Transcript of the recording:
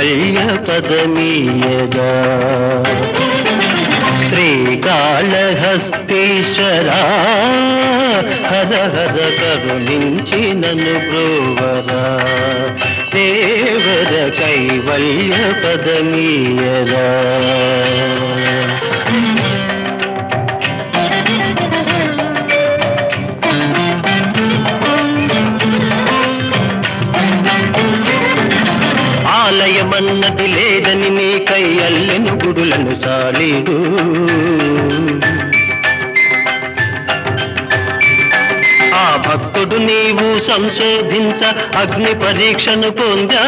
కైవల్య పదమీయగా శ్రీకాళహస్తీశ్వరా హర హర కరుణించి నన్ను బ్రోవరా దేవర కైవల్య పదమీయరా ఆలయమన్నది లేదని నీకై అల్లెను గుడులను సాలీడు ఆ భక్తుడు నీవు సంశోధించ అగ్ని పరీక్షను పొందాడు